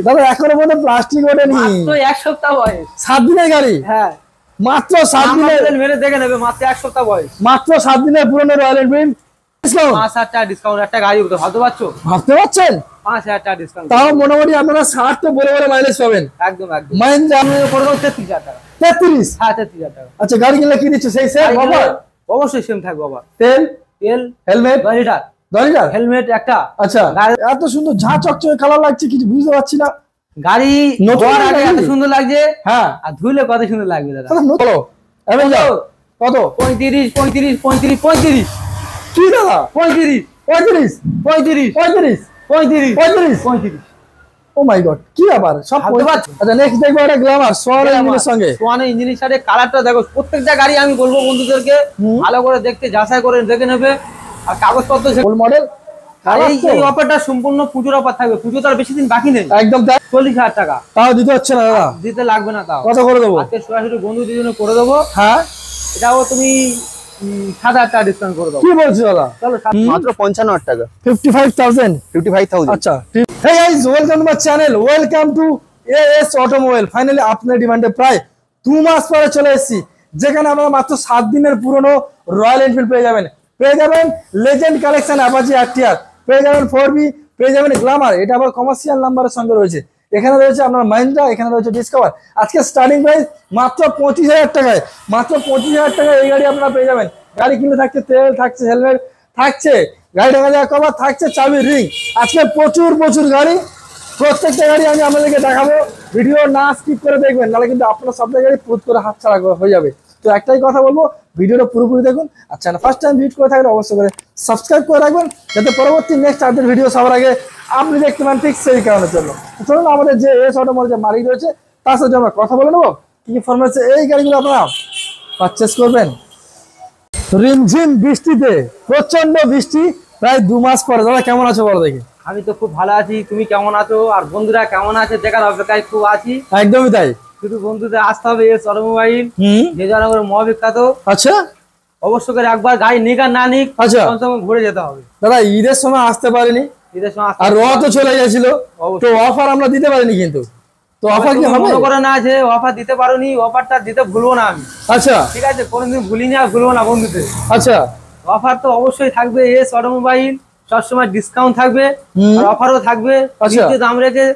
দাদা এখনো মধ্যে প্লাস্টিক ওঠেনি, মাত্র এক সপ্তাহ বয়স, 7 দিনের গাড়ি। হ্যাঁ মাত্র 7 দিনের মেরে দেখে নেবে, মাত্র এক সপ্তাহ বয়স, মাত্র 7 দিনের পুরনো রয়্যাল এনফিল্ড। 5,000 টাকা ডিসকাউন্ট, একটা গাড়ি ভাবতে পারছো? ভাবতে পারছেন? 5,000 টাকা ডিসকাউন্ট, তাও মোটামুটি আপনারা 60 তো বলে বলে মাইলেজ পাবেন। একদম একদম। মাহিন্দ্রা করে দাও 33,000 টাকা। 33? হ্যাঁ 33,000 টাকা। আচ্ছা গাড়ি কিনলে কি দিচ্ছে সেই সেম অফার? অবশ্যই সেম থাকবে বাবা। তেল হেলমেট 10 লিটার হেলমেট একটা। আচ্ছা এত সুন্দর ঝা চকচকে কালার লাগছে, কিছু বুঝতে পারছি না। গাড়ি নতুন আগে এত সুন্দর লাগছে, হ্যাঁ, আর ধুইলে কত সুন্দর লাগবে দাদা। বলো কত? 35 35 35 35। কি দাদা 35 35 35 35 35 35 35। ও মাই গড, কি ব্যাপার সব? আচ্ছা নেক্সট দেখবো একটা গ্ল্যামার সোয়ান ইঞ্জিনের সঙ্গে। সোয়ান ইঞ্জিনের সাথে কালারটা দেখো, প্রত্যেকটা গাড়ি আমি বলবো বন্ধুদেরকে ভালো করে দেখতে, যাচাই করে দেখে নেবে। আর কাগজপত্র ফুল মডেল। এই অফারটা সম্পূর্ণ পুজোর অফার থাকবে, পুজো তো আর বেশি দিন বাকি নেই। একদম 40,000 টাকা। তাও দিতে হচ্ছে না দাদা? দিতে লাগবে না। তাও কত করে দেবো? আজকে সরাসরি বন্ধুদের জন্য করে দেবো। হ্যাঁ এটাও তুমি 7,000 টাকা ডিসকাউন্ট করে দেবো। কি বলছো দাদা? চলো মাত্র 55,000 টাকা। 55,000। আচ্ছা hey guys, welcome to my channel, welcome to AS Automobile। Finally আপনার ডিমান্ডে প্রায় 2 মাস পরে চলে এসেছি, যেখানে আমরা মাত্র 7 দিনের পুরনো রয়্যাল এনফিল্ড পেয়ে যাবেন লেজেন্ড কালেকশন অ্যাপাচি আরটিআর, পেয়ে যাবেন 4B, পেয়ে যাবেন গ্ল্যামার। এটা আবার কমার্শিয়াল নাম্বারের সঙ্গে রয়েছে। এখানে রয়েছে আপনার মাহিন্দ্রা, এখানে রয়েছে ডিসকভার। আজকে স্টার্টিং প্রাইস মাত্র 25,000 টাকায়। মাত্র 25,000 টাকায় এই গাড়ি আপনারা পেয়ে যাবেন। গাড়ি কিনলে থাকছে তেল, থাকছে হেলমেট, থাকছে গাড়ি ঢাকা দেওয়া কভার, থাকছে চাবির রিং। আজকে প্রচুর গাড়ি, প্রত্যেকটা গাড়ি আমি আপনাদেরকে দেখাবো। ভিডিও না স্কিপ করে দেখবেন, নাহলে কিন্তু আপনার সব গাড়ি পুত করে হাত ছাড়া হয়ে যাবে। তো একটাই কথা বলবো, ভিডিওটা পুরোপুরি দেখুন। আচ্ছা না ফার্স্ট টাইম ভিজিট করে থাকলে অবশ্যই করে সাবস্ক্রাইব করে রাখবেন, যাতে পরবর্তী নেক্সট আপডেট ভিডিও সবার আগে আপনি দেখতে পান, ঠিক সেই কারণের জন্য। চলুন আমাদের যে এস অটোমোবাইল যে মালিক রয়েছে তার সাথে আমরা কথা বলে নেবো, কি ফরমেশে এই গাড়িগুলো আপনারা পারচেস করবেন। রিমঝিম বৃষ্টিতে, প্রচন্ড বৃষ্টি, প্রায় 2 মাস পরে। দাদা কেমন আছো বলো দেখি? আমি তো খুব ভালো আছি, তুমি কেমন আছো? আর বন্ধুরা কেমন আছে দেখার অপেক্ষায় খুব আছি। একদমই তাই, শুধু বন্ধুদের আসতে হবে এস অটোমোবাইল, যে জনগণের মহাবিখ্যাত। আচ্ছা অবশ্য করে একবার গাড়ি নিক আর না নিক, আচ্ছা ঘুরে যেতে হবে। দাদা ঈদের সময় আসতে পারিনি, ঈদের সময় আর তো চলে গেছিল, তো অফার আমরা দিতে পারিনি। কিন্তু তো অফার কি হবে? মনে করে না যে অফার দিতে পারোনি, অফারটা দিতে ভুলবো না আমি। আচ্ছা ঠিক আছে, কোনোদিন ভুলিনি আর ভুলবো না বন্ধুদের। আচ্ছা অফার তো অবশ্যই থাকবে, এস অটোমোবাইল সবসময় ডিসকাউন্ট থাকবে, আর অফারও থাকবে। নিচে দাম রেখে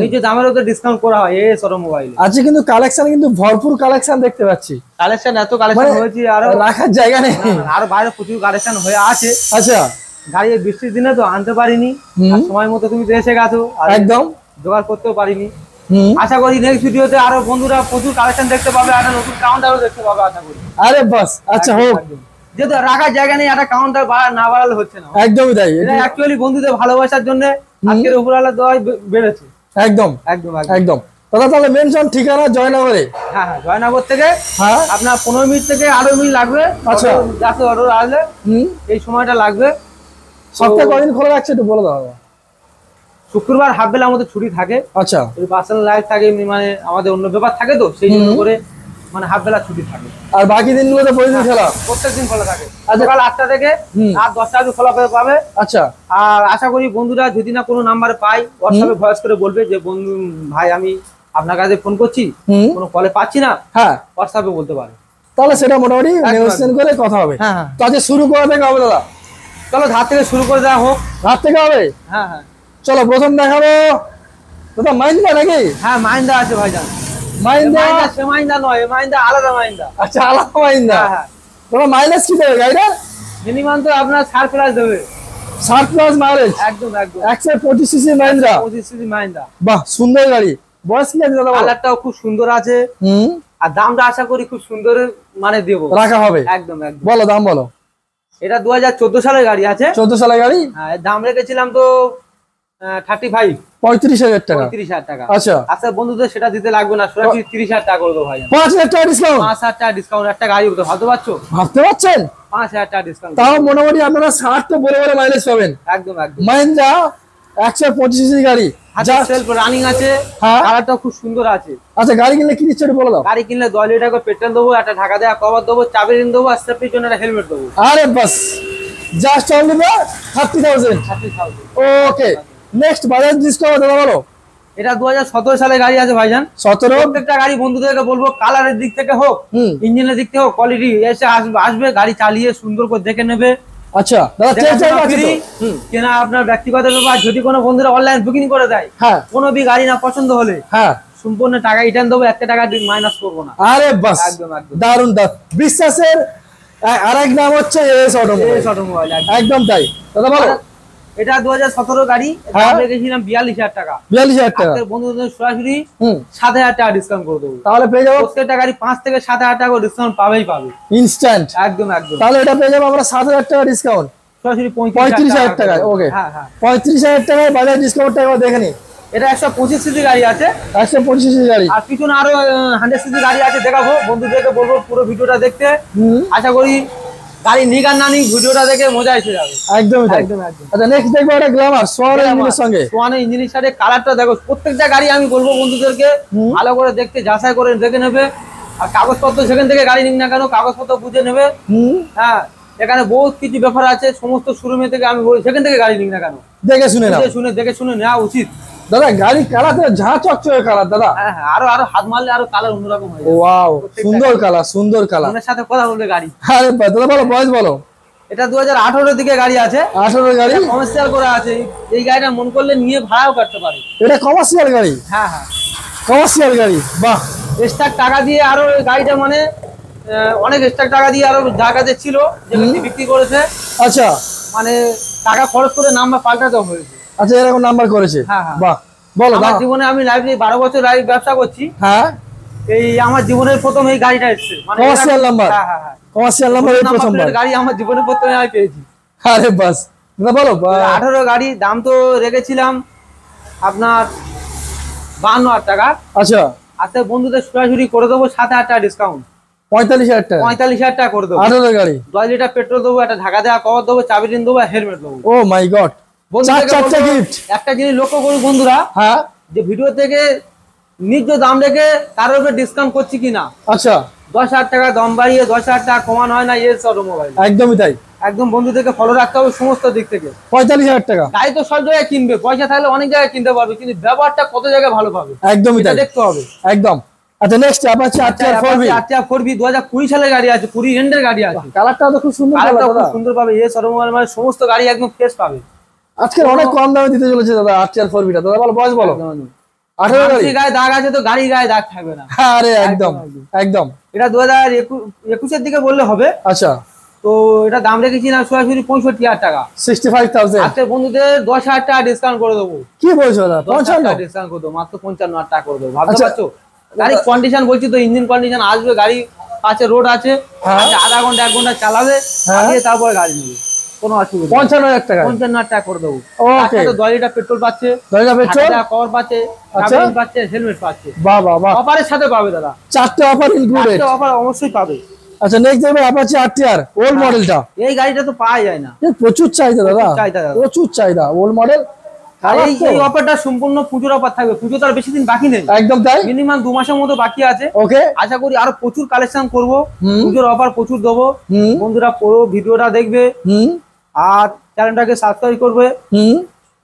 নিচে দামের উপরে ডিসকাউন্ট করা হয় এস অটোমোবাইল। আজকে কিন্তু কালেকশন, কিন্তু ভরপুর কালেকশন দেখতে পাচ্ছি। কালেকশন এত কালেকশন হয়েছে, আর রাখার জায়গা নেই, আর বাইরে প্রচুর কালেকশন হয়ে আছে। আচ্ছা গাড়ি বৃষ্টির দিনে তো আনতে পারিনি, সময় মতো তুমি এসে গেছো, একদম জোগাড় করতেও পারিনি। আশা করি নেক্সট ভিডিওতে আরো বন্ধুরা প্রচুর কালেকশন দেখতে পাবে, একটা নতুন কাউন্টারও দেখতে পাবে আশা করি। আরে বাস, আচ্ছা হোক। যেহেতু রাখার জায়গা নেই, একটা কাউন্টার না বাড়ালে হচ্ছে না। একদমই তাই, এটা অ্যাকচুয়ালি বন্ধুদের ভালোবাসার জন্য আজকের উপরওয়ালা দয় বেড়েছে। একদম একদম একদম। দাদা তাহলে মেনশন ঠিকানা জয়নগরে। হ্যাঁ হ্যাঁ, জয়নগর থেকে আপনার 15 মিনিট থেকে 8 মিনিট লাগবে। আচ্ছা যাতে অর্ডার আসলে এই সময়টা লাগবে। সপ্তাহে কদিন খোলা রাখছে একটু বলে দাও। শুক্রবার হাফ বেলা আমাদের ছুটি থাকে। আচ্ছা, পার্সোনাল লাইফ থাকে, মানে আমাদের অন্য ব্যাপার থাকে, তো সেই জন্য করে মানে হাফ বেলা ছুটি থাকে। আর বাকি দিনগুলোতে প্রতিদিন খোলা? প্রত্যেকদিন খোলা থাকে, সকাল 8টা থেকে রাত 10টা অবধি খোলা পাবে। আচ্ছা, আর আশা করি বন্ধুরা যদি না কোনো নাম্বারে পাই, হোয়াটসঅ্যাপে ভয়েস করে বলবে যে বন্ধু ভাই আমি আপনার কাছে ফোন করছি, কোনো কলে পাচ্ছি না, হ্যাঁ হোয়াটসঅ্যাপে বলতে পারে। তাহলে সেটা মোটামুটি নেগোশিয়েশন করে কথা হবে। হ্যাঁ, তো আজকে শুরু করা থেকে হবে দাদা? চলো ধার থেকে শুরু করে দেওয়া হোক। ধার থেকে হবে? হ্যাঁ হ্যাঁ, চলো প্রথম দেখাবো দাদা মাহিন্দ্রা নাকি? হ্যাঁ মাহিন্দ্রা আছে ভাইজান। মাহিন্দ্রা সে মাহিন্দ্রা নয়, মাহিন্দ্রা আলাদা মাহিন্দ্রা। আচ্ছা আলাদা মাহিন্দ্রা। হ্যাঁ, দাদা মাইলেজ কি দেবে গাড়িটা? মিনিমাম তো আপনার 60+ দেবে। 60+ মাইলেজ? একদম একদম। 125 সিসি মাহিন্দ্রা। 25 সিসি মাহিন্দ্রা। বাহ, সুন্দর গাড়ি। বয়স কি আছে দাদা? কালারটাও খুব সুন্দর আছে। আর দামটা আশা করি খুব সুন্দর মানে দেবো, রাখা হবে। একদম একদম। বলো দাম বলো। এটা 2014 সালের গাড়ি আছে। 14 সালের গাড়ি? হ্যাঁ, দাম রেখেছিলাম তো 35 35,000 টাকা। 35,000 টাকা। আচ্ছা আচ্ছা বন্ধুদের সেটা দিতে লাগবে না, সরাসরি 30,000 টাকা করে দেবো ভাই। 5,000 টাকা ডিসকাউন্ট? 5,000 টাকা ডিসকাউন্ট, একটা গাড়ি ভাবতে পারছো? ভাবতে পারছেন? 5,000 টাকা ডিসকাউন্ট। তাও মোটামুটি আপনারা 60 তো বলে বলে মাইলেজ পাবেন। একদম একদম। মাহিন্দ্রা 125 সিসি গাড়ি, সেলফ রানিং আছে, কালারটা খুব সুন্দর আছে। আচ্ছা গাড়ি কিনলে কি দিচ্ছে বলে দাও। গাড়ি কিনলে 10 লিটার করে পেট্রোল দেবো, একটা ঢাকা দেওয়া কভার দেবো, চাবি রিং দেবো, আর সেফটির জন্য একটা হেলমেট দেবো। আরে বাস, জাস্ট অনলি 30,000। 30,000। ওকে, নেক্সট বাজাজ ডিসকভার দাদা বলো। এটা 2017 সালে গাড়ি আছে ভাইজান। 17 প্রত্যেকটা গাড়ি বন্ধুদেরকে বলবো কালারের দিক থেকে হোক, ইঞ্জিনের দিক থেকে হোক, কোয়ালিটি এসে আসবে গাড়ি চালিয়ে সুন্দর করে দেখে নেবে। আচ্ছা দাদা, কেনা আপনার ব্যক্তিগত ব্যাপার। যদি কোনো বন্ধুরা অনলাইন বুকিং করে দেয়, হ্যাঁ, কোনো বি গাড়ি না পছন্দ হলে, হ্যাঁ, সম্পূর্ণ টাকা রিটার্ন দেবো, 1 টাকা মাইনাস করবো না। আরে বাস, একদম একদম দারুন বিশ্বাসের আরেক নাম হচ্ছে এস অটোমোবাইল। একদম তাই দাদা, বলো। এটা 2017 গাড়ি, দাম রেখেছিলাম 42,000 টাকা। 42,000 টাকা বন্ধুদের সরাসরি 7,000 টাকা ডিসকাউন্ট করে দেবো। তাহলে পেয়ে যাবো প্রত্যেকটা গাড়ি 5 থেকে 7,000 টাকা ডিসকাউন্ট পাবে ইনস্ট্যান্ট। একদম একদম। তাহলে এটা পেয়ে যাবো আমরা 7,000 টাকা ডিসকাউন্ট, সরাসরি 35,000 টাকায়। ওকে, 35,000 টাকায় বাজার ডিসকাউন্ট টাকা দেখে নি। এটা 125 সিসি গাড়ি আছে, 125 সিসি গাড়ি, আর পিছনে আরো 100 সিসি গাড়ি আছে, দেখাবো। বন্ধুদেরকে বলবো পুরো ভিডিওটা দেখতে। আশা করি গাড়ি নিক আর না নিক ভিডিওটা দেখে মজা এসে যাবে। একদম একদম। আচ্ছা, নেক্সট দেখবো একটা গ্ল্যামার সোয়ান ইঞ্জিনের সঙ্গে। সোয়ান ইঞ্জিনের সাথে কালারটা দেখো। প্রত্যেকটা গাড়ি আমি বলবো বন্ধুদেরকে ভালো করে দেখতে, যাচাই করে দেখে নেবে। আর কাগজপত্র যেখান থেকে গাড়ি নিক না কেন কাগজপত্র বুঝে নেবে। হ্যাঁ, এখানে বহুত কিছু ব্যাপার আছে, সমস্ত শোরুমে থেকে আমি বলি সেখান থেকে গাড়ি নিক না কেন দেখে শুনে নেওয়া উচিত। দাদা গাড়ি কালারটা ঝাঁ চকচকে কালার দাদা। হ্যাঁ হ্যাঁ, আরো হাত মারলে আরো কালার অন্যরকম হয়ে যাবে। ওয়াও, সুন্দর কালার, সুন্দর কালার। ওনার সাথে কথা বলবে গাড়ি। আরে দাদা বলো, বয়স বলো। এটা 2018 দিকে গাড়ি আছে। 18 গাড়ি, কমার্শিয়াল করা আছে। এই গাড়িটা মন করলে নিয়ে ভাড়াও করতে পারে। এটা কমার্শিয়াল গাড়ি? হ্যাঁ হ্যাঁ, কমার্শিয়াল গাড়ি। বাহ, এক্সট্রা টাকা দিয়ে আরো এই গাড়িটা মানে অনেক এক্সট্রা টাকা দিয়ে আরো যা কাজে ছিল যে ব্যক্তি বিক্রি করেছে। আচ্ছা, মানে টাকা খরচ করে নাম্বার পাল্টাতে হয়েছে। আচ্ছা, এরকম নাম্বার করেছে। হ্যাঁ হ্যাঁ, বাহ, বলো। আমার জীবনে আমি লাইব্রেরি 12 বছর ব্যবসা করছি। হ্যাঁ, এই আমার জীবনের প্রথম এই গাড়িটা এসেছে, মানে কমার্শিয়াল নাম্বার। হ্যাঁ হ্যাঁ হ্যাঁ, কমার্শিয়াল নাম্বার এই প্রথমবার গাড়ি আমার জীবনের প্রথমে আমি পেয়েছি। আরে বাস দাদা বলো। 18 গাড়ি, দাম তো রেখেছিলাম আপনার 52,000 টাকা। আচ্ছা, আচ্ছা, বন্ধুদের সরাসরি করে দেবো 7,000 টাকা ডিসকাউন্ট, 45,000 টাকা। 45,000 টাকা করে দেবো। 18 গাড়ি, 2 লিটার পেট্রোল দেবো, একটা ঢাকা দেওয়া কভার দেবো, চাবি রিং দেবো, হেলমেট দেবো। ও মাই গড, চারটা গিফট। একটা জিনিস লক্ষ্য করুন বন্ধুরা, হ্যাঁ, যে ভিডিও থেকে নিজ দাম রেখে তার উপরে ডিসকাউন্ট করছি কিনা। আচ্ছা, 10,000 টাকা দাম বাড়িয়ে 10,000 টাকা কমানো হয় না এস অটোমোবাইল। একদমই তাই। একদম বন্ধুদেরকে ফলো রাখতে হবে সমস্ত দিক থেকে। 45,000 টাকা। গাড়ি তো সব জায়গায় কিনবে, পয়সা থাকলে অনেক জায়গায় কিনতে পারবে, কিন্তু ব্যবহারটা কত জায়গায় ভালো পাবে একদমই তাই, দেখতে হবে। একদম। আচ্ছা, নেক্সট অ্যাপাচি আরটিআর 4V 2020 সালের গাড়ি আছে, 20 এন্ডের গাড়ি আছে। কালারটা তো খুব সুন্দর, কালারটা খুব সুন্দর পাবে। এস অটোমোবাইল মানে সমস্ত গাড়ি একদম ফ্রেশ পাবে। আজকে অনেক কম দামে দিতে চলেছে দাদা আরটিআর 4V টা। দাদা বলো, বয়স বলো। 18 গায়ে দাগ আছে তো গাড়ি গায়ে দাগ থাকবে না। আরে একদম একদম। এটা 2021 এর দিকে বললে হবে। আচ্ছা, তো এটা দাম রেখেছি না সরাসরি 65,000 টাকা, 65,000। আজকে বন্ধুদের 10,000 টাকা ডিসকাউন্ট করে দেবো। কি বলছো দাদা? 55 ডিসকাউন্ট করে দেবো, মাত্র 55,000 টাকা করে দেবো। ভাবতে পারছো? গাড়ি কন্ডিশন বলছি তো, ইঞ্জিন কন্ডিশন আসবে, গাড়ি পাশে রোড আছে, আধা ঘন্টা 1 ঘন্টা চালাবে, তারপরে গাড়ি নেবে, কোনো অসুবিধা। 55,000 টাকা, 55,000 টাকা করে দেবো। ওকে, 2 লিটার পেট্রোল পাচ্ছে, 2 লিটার পেট্রোল, কভার পাচ্ছে, পাচ্ছে, হেলমেট পাচ্ছে। বাহ বাহ বাহ, অফারের সাথে পাবে দাদা, 4টা অফার ইনক্লুডেড। অফার অবশ্যই পাবে। আচ্ছা, নেক্সট যাবে অ্যাপাচি আরটিআর ওল্ড মডেলটা। এই গাড়িটা তো পাওয়া যায় না, প্রচুর চাহিদা দাদা, প্রচুর চাহিদা ওল্ড মডেল। এই অফারটা সম্পূর্ণ পুজোর অফার থাকবে। পুজো তো আর বেশি দিন বাকি নেই, একদম তাই, মিনিমাম 2 মাসের মতো বাকি আছে। ওকে, আশা করি আরো প্রচুর কালেকশন করব, পুজোর অফার প্রচুর দেবো। বন্ধুরা পুরো ভিডিওটা দেখবে আর চ্যানেলটাকে সাবস্ক্রাইব করবে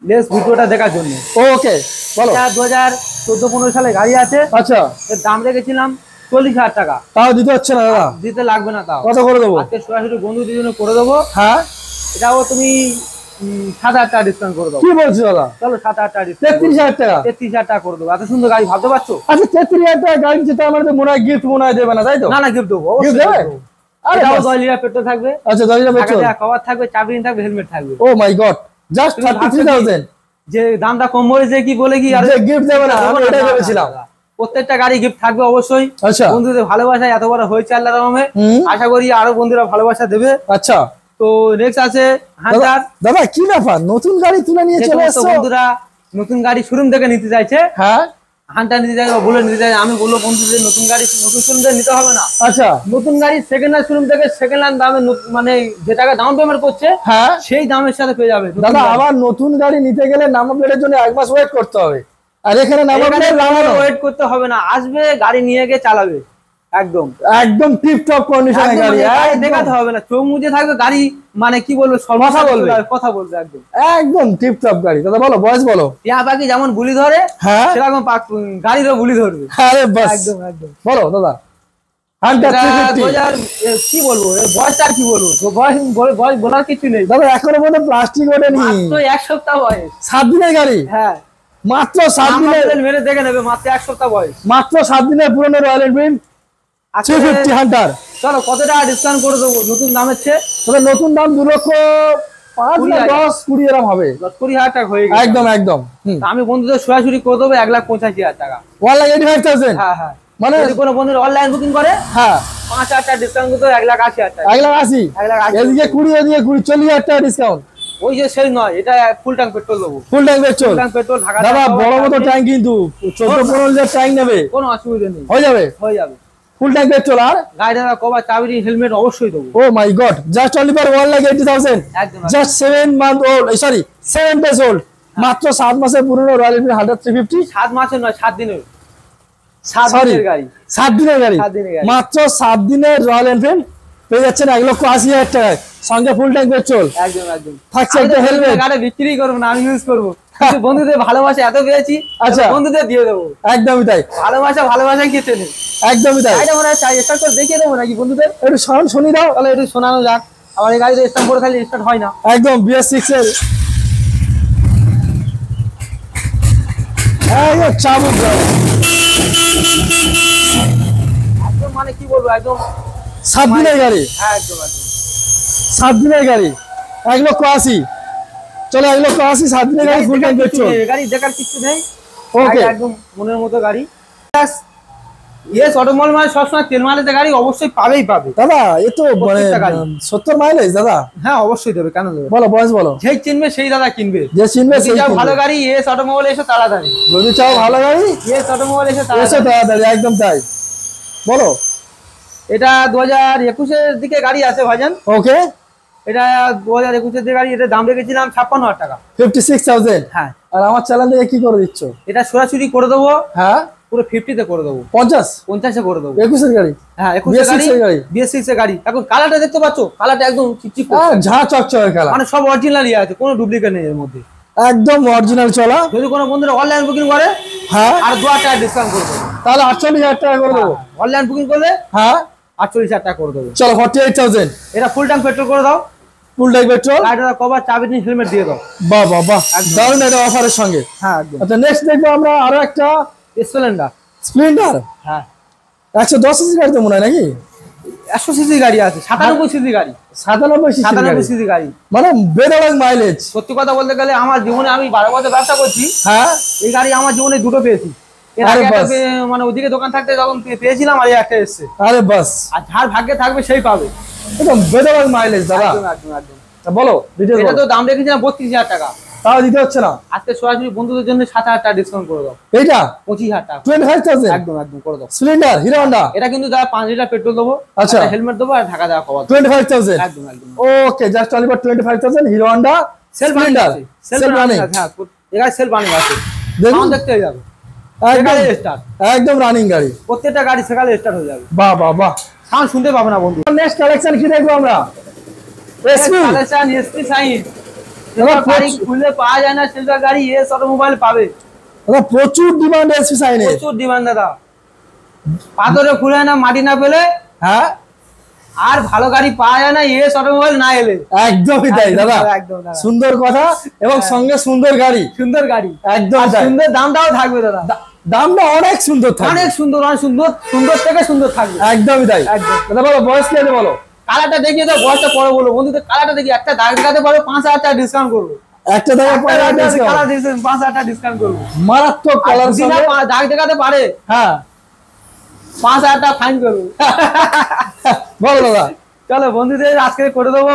নেক্সট ভিডিওটা দেখার জন্য। ওকে, বলো। 2014-15 সালে গাড়ি আছে। আচ্ছা, এর দাম রেখেছিলাম 40,000 টাকা। তাও দিতে হচ্ছে না দাদা? দিতে লাগবে না, তাও কত করে দেবো? আজকে সরাসরি বন্ধুদের জন্য করে দেবো। হ্যাঁ, এটাও তুমি 7,000 টাকা ডিসকাউন্ট করে দেবো। কি বলছো দাদা? চলো 7,000 টাকা, 33,000 টাকা, 33,000 টাকা করে দেবো। এত সুন্দর গাড়ি, ভাবতে পারছো? আচ্ছা, 33,000 টাকা গাড়ি যেটা আমাদের মনে হয় গিফট মনে হয় দেবে না, তাই তো? না না, গিফট দেবো, গিফট দেবে। আরে 2 লিটার পেট্রোল থাকবে। আচ্ছা, 2 লিটার পেট্রোল, কভার থাকবে, চাবি রিং থাকবে, হেলমেট থাকবে। ও মাই গড, জাস্ট 33,000। যে দামটা কম বলেছে কি বলে কি আর গিফট দেবে না, আমি এটাই ভেবেছিলাম। প্রত্যেকটা গাড়ি গিফট থাকবে অবশ্যই। আচ্ছা, বন্ধুদের ভালোবাসা এত বড় হয়েছে আল্লাহর রহমতে, আশা করি আরো বন্ধুরা ভালোবাসা দেবে। আচ্ছা, তো নেক্সট আছে হান্টার। দাদা কি ব্যাপার, নতুন গাড়ি তুলে নিয়ে চলে এসেছো? বন্ধুরা নতুন গাড়ি শোরুম থেকে নিতে চাইছে, হ্যাঁ, হান্টার নিতে চাই, বলে নিতে চাই। আমি বলবো বন্ধুদের নতুন গাড়ি নতুন শোরুম থেকে নিতে হবে না। আচ্ছা, নতুন গাড়ি সেকেন্ড হ্যান্ড শোরুম থেকে সেকেন্ড হ্যান্ড দামে, মানে যে টাকা ডাউন পেমেন্ট করছে, হ্যাঁ, সেই দামের সাথে পেয়ে যাবে। দাদা আবার নতুন গাড়ি নিতে গেলে নাম্বার প্লেটের জন্য 1 মাস ওয়েট করতে হবে, আর এখানে নাম্বার প্লেট লাগানো, ওয়েট করতে হবে না, আসবে গাড়ি নিয়ে গিয়ে চালাবে। একদম একদম টিপ টপ কন্ডিশনে গাড়ি, দেখাতে হবে না, চোখ মুজে থাকবে গাড়ি, মানে কি বলবো, কথা বলবে একদম একদম টিপ টপ গাড়ি। দাদা বলো, বয়স বলো। টিয়া পাখি যেমন বুলি ধরে, হ্যাঁ সেরকম গাড়িরও বুলি ধরবে। আরে বাস, একদম একদম। বলো দাদা। হান্টার 350 কি বলবো, বয়সটা কি বলবো, বয়স বলার কিছু নেই দাদা, এখনো পর্যন্ত প্লাস্টিক ওঠেনি, মাত্র 1 সপ্তাহ বয়স, 7 দিনের গাড়ি। হ্যাঁ মাত্র 7 দিনের, মেরে দেখে নেবে, মাত্র 1 সপ্তাহ বয়স, মাত্র 7 দিনের পুরনো রয়্যাল এনফিল্ড 350 হান্টার। চলো কত টাকা ডিসকাউন্ট করে দেবো নতুন দামের চেয়ে? তবে নতুন দাম 2,05,000 না 10-20 এরকম হবে, 10-20,000 টাকা হয়ে গেছে একদম একদম। আমি বন্ধুদের সরাসরি করে দেবো 1,85,000 টাকা। 1,85,000, হ্যাঁ হ্যাঁ, মানে যদি কোনো বন্ধুর অনলাইন বুকিং করে, হ্যাঁ 5,000 টাকা ডিসকাউন্ট করতে 1,80,000 টাকা। 1,80,000, 1,80,000 এদিকে 20, এদিকে 20, 40,000 টাকা ডিসকাউন্ট। ওই যে সেই নয়, এটা ফুল ট্যাঙ্ক পেট্রোল দেবো, full tank petrol. Full tank petrol Dhaka. দাদা বড় মতো ট্যাঙ্ক, কিন্তু 14-15 লিটার ট্যাঙ্ক নেবে, কোনো অসুবিধা নেই, হয়ে যাবে হয়ে যাবে। Full tank petrol. আর গাড়িটা কভার, চাবি, হেলমেট অবশ্যই দেবো। ও মাই গড, জাস্ট অনলি ফর 1,80,000, একদম just 7 month old, sorry 7 days old, মাত্র 7 মাসের পুরনো রয়্যাল এনফিল্ড হান্টার 350। 7 মাসের নয়, 7 দিনের, 7 Sorry, দিনের গাড়ি, 7 দিনের গাড়ি, 7 দিনের গাড়ি। মাত্র 7 দিনের রয়্যাল এনফিল্ড পেয়ে যাচ্ছেন 1,80,000 টাকায়, সঙ্গে ফুল ট্যাঙ্ক পেট্রোল, একদম একদম। থাকছে একটা হেলমেট। গাড়ি বিক্রি করবো না, আমি ইউজ করবো, কিন্তু বন্ধুদের ভালোবাসা এত পেয়েছি, আচ্ছা। বন্ধুদের দিয়ে দেবো। একদমই তাই, ভালোবাসা কি চেনে, একদমই তাই। গাড়িটা মনে হয় স্টার্ট করে দেখিয়ে দেবো নাকি বন্ধুদের? একটু সাউন্ড শুনি দাও। তাহলে একটু শোনানো যাক। আমার এই গাড়িতে স্টার্ট করে খালি স্টার্ট হয় না, একদম BS6 এর একদম চাবুক গাড়ি, একদম মানে কি বলবো, একদম 7 দিনের গাড়ি, হ্যাঁ একদম একদম। 7 দিনের গাড়ি, 1,80,000। চলো 1,80,000, 7 দিনের গাড়ি, ফুল ট্যাঙ্ক পেট্রোল। গাড়ি দেখার কিছু নেই, ওকে, একদম মনের মতো গাড়ি। ইয়েস অটোমোবাইল মানে সবসময় তেল মাইলেজ গাড়ি অবশ্যই পাবেই পাবে। দাদা এ তো মানে প্রত্যেকটা গাড়ি। 70 মাইলেজ দাদা। হ্যাঁ অবশ্যই দেবে, কেন দেবে? বলো বয়স বলো। যেই চিনবে সেই দাদা কিনবে, যে চিনবে যদি সেই চাও কিনবে। ভালো গাড়ি, ইয়েস অটোমোবাইল এসে তাড়াতাড়ি। যদি চাও ভালো গাড়ি, ইয়েস অটোমোবাইল এসে এসো তাড়াতাড়ি। তাড়াতাড়ি, একদম তাই। বলো। এটা 2021 এর দিকে গাড়ি আছে ভাইজান। ওকে, এটা 2021 এর দিকে গাড়ি, এটা দাম রেখেছিলাম 56,000 টাকা। 56,000। হ্যাঁ, আর আমার চ্যানেল থেকে কি করে দিচ্ছ? এটা সরাসরি করে দেবো, হ্যাঁ পুরো 50 তে করে দেবো, 50 50 এ করে দেবো। 21 এর গাড়ি, হ্যাঁ 21 BS6 এর গাড়ি। BS6 এর গাড়ি। এখন কালারটা দেখতে পাচ্ছ, কালারটা একদম চিকচিক হ্যাঁ, করছে, ঝাঁ চকচকে কালার, মানে সব অরিজিনালই আছে, কোনো ডুপ্লিকেট নেই এর মধ্যে, একদম অরিজিনাল চলা। যদি কোনো বন্ধুরা অনলাইন বুকিং করে, হ্যাঁ আর 2,000 টাকা ডিসকাউন্ট করে দেবো। তাহলে 48,000 টাকা করে দেবো। অনলাইন বুকিং করলে হ্যাঁ 48,000 টাকা করে দেবো। চলো 48,000, এটা ফুল ট্যাঙ্ক পেট্রোল করে দাও, ফুল ট্যাঙ্ক পেট্রোল। গাড়িটা কভার, চাবি, হেলমেট দিয়ে দাও। বাহ বাহ বাহ, দারুণ এটা অফারের সঙ্গে। হ্যাঁ একদম। আচ্ছা নেক্সট দেখবো আমরা আরো একটা স্প্লেন্ডার। স্প্লেন্ডার, হ্যাঁ 110 সিসি গাড়ি তো মনে হয় নাকি? 100 সিসি গাড়ি আছে, 97 সিসি গাড়ি, 97 সিসি 97 সিসি গাড়ি। মানে বেদরক মাইলেজ। সত্যি কথা বলতে গেলে আমার জীবনে, আমি 12 বছর ব্যবসা করছি, হ্যাঁ এই গাড়ি আমার জীবনে দুটো পেয়েছি। এর আরে আগে একটা বাস। মানে ওদিকে দোকান থাকতে যখন পেয়েছিলাম, আর এই একটা এসছে। আরে বাস, আর যার ভাগ্যে থাকবে সেই পাবে। একদম বেদরক মাইলেজ দাদা। একদম একদম একদম। বলো ডিটেইলস এটা বলো। তো দাম রেখেছিলাম 32,000 টাকা, তাও দিতে হচ্ছে না। আজকে সরাসরি বন্ধুদের জন্য 7,000 টাকা ডিসকাউন্ট করে দাও। এইটা 25,000 টাকা 25,000 একদম একদম করে দাও। Splendor hero Honda. এটা কিন্তু দাদা 5 লিটার পেট্রোল দেবো, আচ্ছা। হেলমেট দেবো, আর ঢাকা দেওয়া কভার। 25,000 একদম একদম। Okay, just only for 25,000 Hero Honda self running Splendor, আছে, সেলফ সেলফ রানিং। রানিং আছে। হ্যাঁ এখানে সেলফ রানিং আছে, দেখুন সাউন্ড দেখতে হয়ে যাবে, একদম সেখানে স্টার্ট, একদম রানিং গাড়ি। প্রত্যেকটা গাড়ি সেখানে স্টার্ট হয়ে যাবে, বাহ বাহ বাহ। সাউন্ড শুনতে পাবে না বন্ধু। নেক্সট কালেকশন কি দেখবো আমরা? এসপি কালেকশন এসপি সাইন, দাদা গাড়ি খুলে পাওয়া যায় না, সেটা গাড়ি এস অটোমোবাইল পাবে। দাদা প্রচুর ডিমান্ড এসপি সাইনে। প্রচুর ডিমান্ড দাদা, পাথরে খুলে না, মাটি না পেলে, হ্যাঁ আর ভালো গাড়ি পাওয়া যায় না এস অটোমোবাইল না এলে। একদমই তাই দাদা, একদম দাদা। সুন্দর কথা এবং সঙ্গে সুন্দর গাড়ি, সুন্দর গাড়ি, একদম আর তাই। সুন্দর দামটাও থাকবে দাদা, দামটা অনেক সুন্দর থাকবে, অনেক সুন্দর, অনেক সুন্দর, সুন্দর থেকে সুন্দর থাকবে। একদমই তাই। একদম। দাদা বলো বয়স কি আছে বলো? কালারটা দেখিয়ে দাও, বয়সটা পরে বলো বন্ধুদের। কালারটা দেখি, একটা দাগ দেখাতে পারো 5,000 টাকা ডিসকাউন্ট করবো। একটা দাদা কালার দিয়েছেন 5,000 টাকা ডিসকাউন্ট করবো। মারাত্মক কালার যদি না দাগ দেখাতে পারে, হ্যাঁ 5,000 টাকা ফাইন করবো। বলো দাদা। চলো বন্ধুদের আজকে করে দেবো।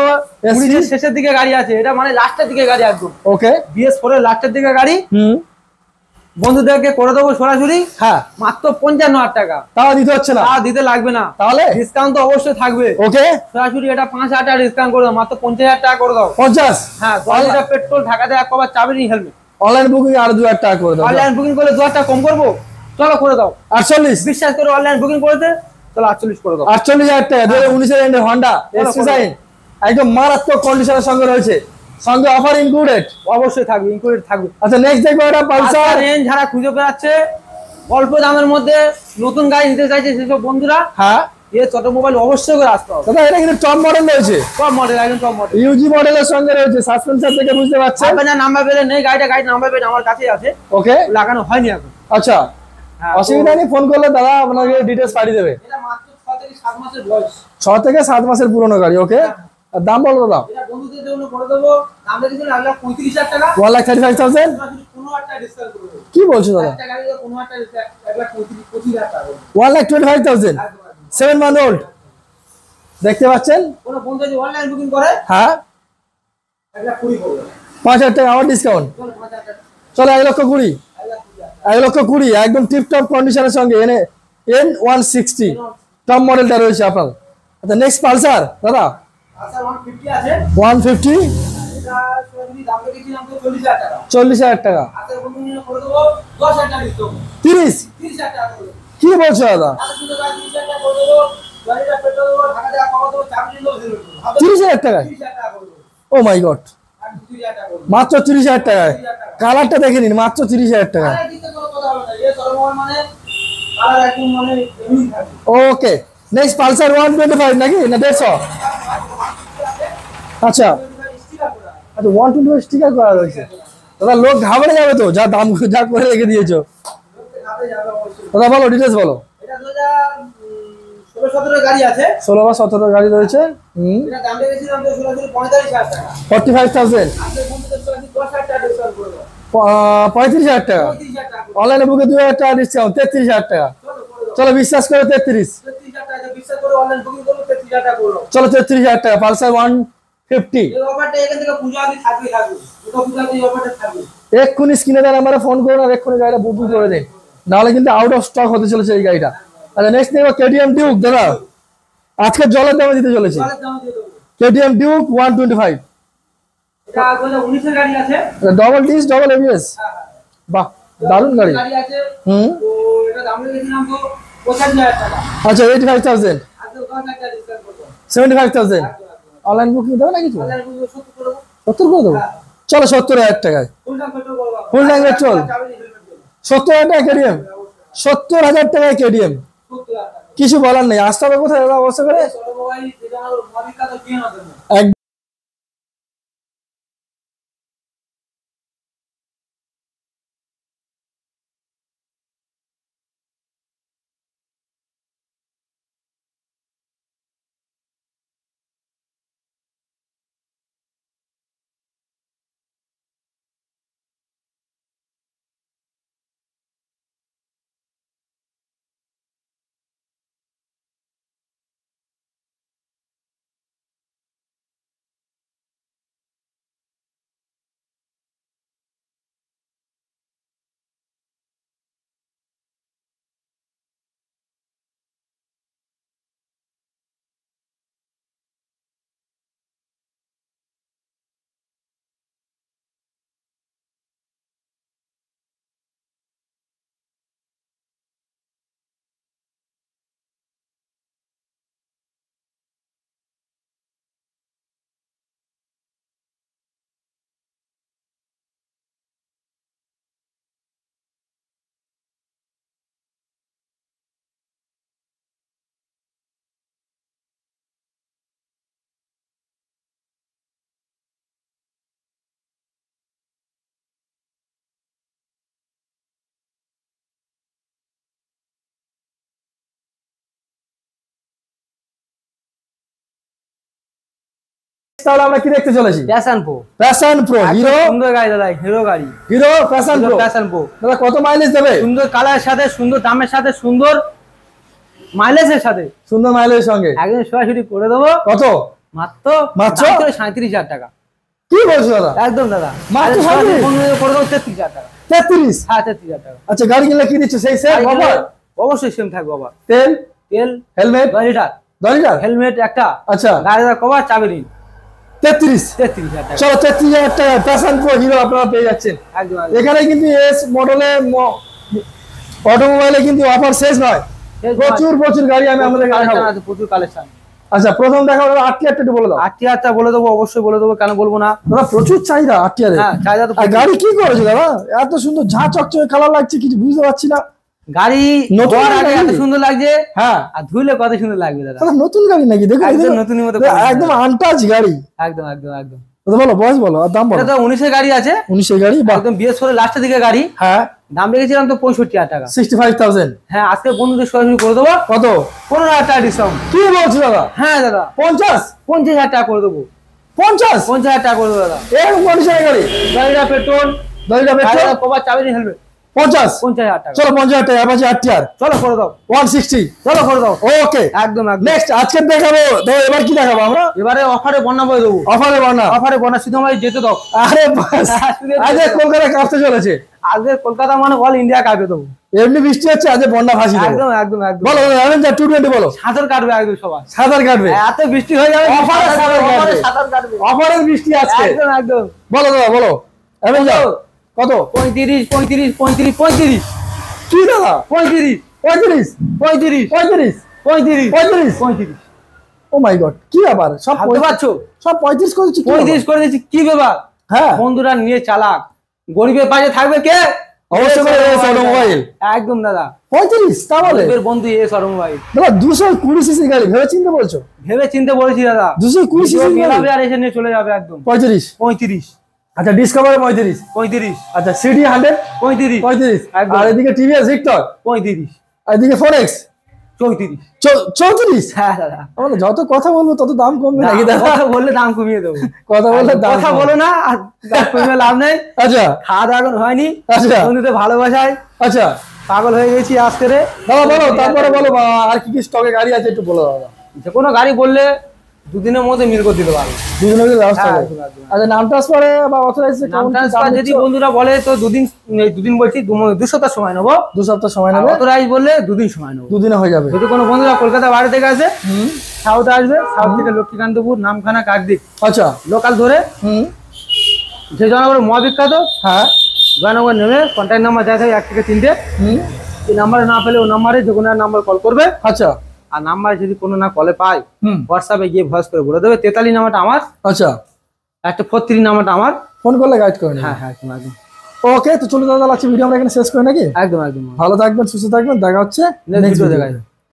পুরীর শেষের দিকে গাড়ি আছে, এটা মানে লাস্টের দিকে গাড়ি, একদম ওকে BS4 এর লাস্টের দিকে গাড়ি। বন্ধুদেরকে করে দেবো সরাসরি, হ্যাঁ মাত্র 55,000 টাকা। তাও দিতে হচ্ছে না, তা দিতে লাগবে না, তাহলে ডিসকাউন্ট তো অবশ্যই থাকবে। ওকে সরাসরি এটা 5,000 টাকা ডিসকাউন্ট করে দাও, মাত্র 50,000 টাকা করে দাও। 50। হ্যাঁ 10 লিটার পেট্রোল, ঢাকাতে এক কভার, চাবি, হেলমেট। অনলাইন বুকিং আর 2,000 টাকা করে দাও। অনলাইন বুকিং করলে 2,000 টাকা কম করবো, চলো করে দাও। 48। বিশ্বাস করে অনলাইন বুকিং করেছে, চলো 48 করে দাও। 48,000 টাকা 2019 এর হন্ডা এসপি সাইন, একদম মারাত্মক কন্ডিশনের সঙ্গে রয়েছে, সঙ্গে অফার ইনক্লুডেড। অবশ্যই থাকবে, ইনক্লুডেড থাকবে। আচ্ছা নেক্সট দেখবো এটা পালসার রেঞ্জ যারা খুঁজে বেড়াচ্ছে অল্প দামের মধ্যে নতুন গাড়ি নিতে চাইছে সেসব বন্ধুরা, হ্যাঁ এস অটোমোবাইল অবশ্যই করে আসতে হবে। দাদা এটা কিন্তু টপ মডেল রয়েছে, টপ মডেল, একদম টপ মডেল, ইউজি মডেলের সঙ্গে রয়েছে, সাসপেনশন থেকে বুঝতে পারছেন। আপনার নাম্বার পেলে নেই, গাড়ির নাম্বার পেলে আমার কাছেই আছে, ওকে লাগানো হয়নি এখন। আচ্ছা অসুবিধা নেই, ফোন করলে দাদা আপনাকে ডিটেইলস পাঠিয়ে দেবে। এটা মাত্র 6 থেকে 7 মাসের বয়স, 6 থেকে 7 মাসের পুরনো গাড়ি। ওকে আর দাম বলো দাদা? এটা বন্ধুদের জন্য করে দেবো, দাম রেখেছিল 1,35,000 টাকা, 1,35,000। 15,000 টাকা ডিসকাউন্ট করে দেবো। কি বলছো দাদা? একটা গাড়ি 15,000 টাকা ডিসকাউন্ট, 1,25,000 টাকা, 1,25,000, 7 month old। দেখতে পাচ্ছেন কোন বন্ধু যদি অনলাইন বুকিং করে, হ্যাঁ 1,20,000 করবে, 5,000 টাকা আমার ডিসকাউন্ট, চলো 5,000 টাকা, চলো 1,20,000, 1,20,000 1,20,000 একদম টিপটপ কন্ডিশনের সঙ্গে N160 টপ মডেলটা রয়েছে আপনার। আচ্ছা নেক্সট পালসার দাদা আচ্ছা 150 আছে, 150, এটা যদি দাম রেখেছিলাম তো 40,000 টাকা, 40,000 টাকা। আচ্ছা বন্ধু নিয়ে করে দেবো 10,000 টাকা ডিসকাউন্ট, 30,000 টাকা করে দেবো। কি বলছো দাদা? আর শুধু গাড়ি 30,000 টাকা করে দেবো, গাড়িটা পেট্রোল দেবো, ঢাকা থেকে খাওয়া দেবো, চাবি দেবো, 30,000 টাকা? 30,000 টাকা করে দেবো, ও মাই গড, আর 30,000 টাকা করে দেবো। মাত্র 30,000 টাকায় কালারটা দেখে নিন, মাত্র 30,000 টাকা। আরে দিতে কোনো কথা হবে না, এই সরমোবাইল মানে কালার একদম মানে এমনি থাকে। ওকে নেক্সট পালসার 125 নাকি না 150? আচ্ছা স্টিকার করা, আচ্ছা 125 স্টিকার করা রয়েছে দাদা, লোক ঘাবড়ে যাবে তো যা দাম যা করে রেখে দিয়েছো। লোকে যাবে যাবে অবশ্যই। দাদা বলো ডিটেলস বলো। এটা 2016-17 গাড়ি আছে, 16 বা 17 গাড়ি রয়েছে। এটা দাম রেখেছিলাম তো 45,000 টাকা, 45,000, আজকে বন্ধুদের সঙ্গে 10,000 টাকা ডিসকাউন্ট করে দেবো, 35,000 টাকা। 35,000 টাকা করে দেবো। অনলাইনে বুকে 2,000 টাকা ডিসকাউন্ট, 33,000 টাকা। চলো করে দেবো, চলো বিশ্বাস করে 33, 33,000 টাকা বিশ্বাস করে অনলাইন বুকিং করবো, 33,000 টাকা করে দেবো। চলো 33,000 টাকা পালসার 150। এই অফারটা এখান থেকে পূজা অবধি থাকবে, দুটো পূজাতে এই অফারটা থাকবে। এক্ষুনি স্ক্রিনে দেওয়া নাম্বারে ফোন করুন আর এক্ষুনি গাড়িটা বুকিং করে দিন, নাহলে কিন্তু আউট অফ স্টক হতে চলেছে এই গাড়িটা। আচ্ছা নেক্সট নেব কেটিএম ডিউক দাদা, আজকে জলের দামে দিতে চলেছে। জলের দাম দিয়ে দেবো। কেটিএম ডিউক 125, এটা 2019 এর গাড়ি আছে, ডবল ডিস ডবল এবিএস, বাহ দারুণ গাড়ি। গাড়ি আছে, হুম তো এটা দাম রেখেছিলাম তো 85,000 টাকা, আচ্ছা 85,000, আজকে 10,000 টাকা ডিসকাউন্ট করবো, 75,000। অনলাইন বুকিং দেবে না কিছু? অনলাইন বুকিং 70 করে দেবো, 70 করে দেবো, চলো 70,000 টাকায় ফুল টাকা পেট্রোল করবো, ফুল ট্যাঙ্ক পেট্রোল। চাবি দিয়ে হেলমেট দেবো, 70,000 টাকা কেডিএম, 70,000 টাকায় কেডিএম, 70,000 টাকা। কিছু বলার নেই। আসতে হবে কোথায় দাদা অবস্থা করে? সরমোবাইল যেটা হলো মহাবিখ্যাত কিনা জন্য। এক তাহলে আমরা কি দেখতে চলেছি? Passion pro, passion pro hero, সুন্দর গাড়ি দাদা, হিরো গাড়ি, hero passion pro. Passion pro দাদা কত মাইলেজ দেবে? সুন্দর কালারের সাথে, সুন্দর দামের সাথে, সুন্দর মাইলেজের সাথে, সুন্দর মাইলেজের সঙ্গে একদম সরাসরি করে দেবো। কত? মাত্র মাত্র 37,000 টাকা, কি বলছো দাদা? একদম দাদা, মাত্র আর সরাসরি 37,000 বন্ধুদের করে দেবো 33,000 টাকা, 33। হ্যাঁ 33,000 টাকা। আচ্ছা গাড়ি কিনলে কি দিচ্ছ সেই সেম গাড়ি কিনলে অফার? অবশ্যই সেম থাকবে বাবা, তেল তেল হেলমেট 10 লিটার, 10 লিটার। হেলমেট একটা, আচ্ছা গাড়ির কভার, চাবি রিং, 33। 33,000 টাকা, চলো 33,000 টাকা প্যাশন প্রো হিরো আপনারা পেয়ে যাচ্ছেন। একদম এখানে কিন্তু এস মডেলে অটোমোবাইলে কিন্তু অফার শেষ নয়, প্রচুর গাড়ি আমি আমাদের দেখাবো, প্রচুর কালেকশন। আচ্ছা প্রথম দেখাবো আরটিআরটা একটু বলে দাও। আরটিআরটা বলে দেবো, অবশ্যই বলে দেবো, কেন বলবো না। দাদা প্রচুর চাহিদা আরটিআর এর। হ্যাঁ চাহিদা তো। আর গাড়ি কি করেছে দাদা, এত সুন্দর ঝাঁ চকচকে কালার লাগছে, কিছু বুঝতে পারছি না। গাড়ি নতুন আগে এত সুন্দর লাগছে, হ্যাঁ, আর ধুইলে কত সুন্দর লাগবে দাদা। নতুন গাড়ি নাকি, দেখো একদম নতুনের মতো, একদম আনটাচ গাড়ি। একদম একদম একদম। বলো বয়স বলো আর দাম বলো। এটা তো 19 গাড়ি আছে। 19 গাড়ি, একদম বিএস করে লাস্টের দিকে গাড়ি। হ্যাঁ, দাম রেখেছিলাম তো 65,000 টাকা। 65,000। হ্যাঁ আজকে বন্ধুদের সরাসরি করে দেবো। কত? 15,000 টাকা ডিসকাউন্ট। কি বলছো দাদা? হ্যাঁ দাদা 50,000 টাকা করে দেবো। 50,000 টাকা করে দেবো দাদা। এরকম কন্ডিশনের গাড়ি, গাড়িটা পেট্রোল, কভার চাবি হেলমেট। 50,000 টাকা। চলো 50,000 টাকা অ্যাপাচি আরটিআর, চলো করে দাও। 160, চলো করে দাও। ওকে একদম একদম। নেক্সট আজকে দেখাবো তো, এবার কি দেখাবো আমরা? এবারে অফারে বন্যা বলে দেবো। অফারে বানা, অফারে বন্যা, শুধু আমায় যেতে দাও। আরে বাস, আজ কলকাতা কাঁপতে চলেছে। আজকে কলকাতা মানে অল ইন্ডিয়া কাটবে দেবো। এমনি বৃষ্টি হচ্ছে, আজ বন্যা ভাসি দেবো। একদম একদম একদম। বলো অ্যাভেঞ্জার 220 বলো। সাঁতার কাটবে একদম সবাই, সাঁতার কাটবে, এত বৃষ্টি হয়ে যাবে। অফারে সাঁতার কাটবে। সাঁতার কাটবে, অফারের বৃষ্টি আজকে। একদম একদম। বলো দাদা বলো অ্যাভেঞ্জার কত? 35 35 35 35। কি দাদা? 35 35 35 35 35 35 35। ও মাই গড, কি ব্যাপার সব ভাবতে পারছো? সব 35 করেছি, 35 করে দিয়েছি, কি ব্যাপার? হ্যাঁ বন্ধুরা নিয়ে চালাক, গরিবের পাশে থাকবে কে? অবশ্যই এস অটোমোবাইল। একদম দাদা 35 তা বলে? গরিবের বন্ধু এস অটোমোবাইল। দাদা 220 সিসি গাড়ি ভেবে চিন্তে বলছো? ভেবে চিন্তে বলেছি দাদা। 220 সিসি মেলাবে আর এসে নিয়ে চলে যাবে একদম। 35 35 আচ্ছা, ডিসকভার 35 35 আচ্ছা, সিডি 100 35 35 একদম। আর এদিকে টিভিএস ভিক্টর 35 আর এদিকে ফোনেক্স 34। 34। হ্যাঁ দাদা, আমরা যত কথা বলবো তত দাম কমবে নাকি দাদা? কথা বললে দাম কমিয়ে দেবো। কথা বললে দাম কথা কমবে। বলো না, আর দাম কমিয়ে লাভ নেই। আচ্ছা খাওয়া দাওয়া এখন হয়নি, আচ্ছা বন্ধুদের ভালোবাসায় আচ্ছা পাগল হয়ে গেছি আজকে রে। দাদা বলো, তারপরে বলো আর কি কি স্টকে গাড়ি আছে একটু বলো দাদা। যে কোনো গাড়ি বললে দুদিনের মধ্যে মিল করে দিতে পারবো। দুজনের মধ্যে ব্যবস্থা হ্যাঁ, হবে। একদম, একদম। আচ্ছা নাম ট্রান্সফারে বা অথরাইজ নাম ট্রান্সফার যদি বন্ধুরা বলে তো দুদিন বলছি, 2 সপ্তাহ সময় নেবো। 2 সপ্তাহ সময় নেবে, অথরাইজ বললে 2 দিন সময় নেবো। 2 দিনে হয়ে যাবে। যদি কোনো বন্ধুরা কলকাতা বাইরে থেকে আসে, সাউথ আসবে, সাউথ থেকে লক্ষ্মীকান্তপুর, নামখানা, কাকদ্বীপ আচ্ছা লোকাল ধরে, যে জনগণের বিখ্যাত, হ্যাঁ জয়নগর নেমে কন্ট্যাক্ট নাম্বার দেওয়া থাকে 1 থেকে 3টে। এই নাম্বারে না পেলে ও নাম্বারে যে কোনো নাম্বার কল করবে। আচ্ছা আর নাম্বার যদি কোনো না কলে পায়, হোয়াটসঅ্যাপে গিয়ে ভয়েস করে বলে দেবে 43 নাম্বারটা আমার, আচ্ছা একটা 43 নাম্বারটা আমার। ফোন করলে গাইড করে নেবে। হ্যাঁ হ্যাঁ একদম একদম। ওকে তো চলো দাদা, লাগছে ভিডিও আমরা এখানে শেষ করি নাকি? একদম একদম। ভালো থাকবেন, সুস্থ থাকবেন, দেখা হচ্ছে নেক্সট ভিডিও দেখায়।